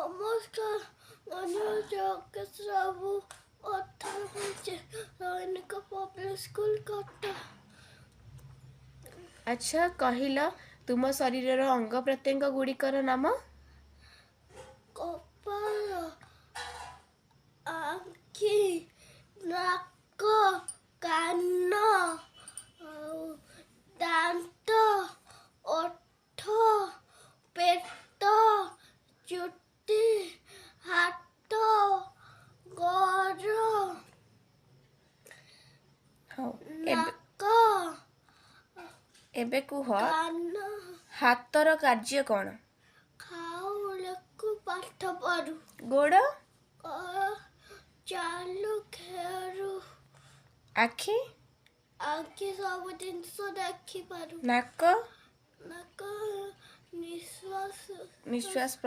नमस्कार मैं सब सैनिक पब्लिक स्कूल कटा। अच्छा कहल तुम शरीर अंग प्रत्यंग गुड़िकर नाम? कपाल, आँखि, नाक, कान, दांत, ओठ, पेट, चुटी, हाथ, गोड़, हाँ नाक, एबे कुह कान। हाथर कार्य कौन? खाऊ लेखु पाठ पढ़ु। गोड़? चालू खेलु। आखि? आँखि सब जिनस देखि पारु। नाक? नाक निश्वास निश्वास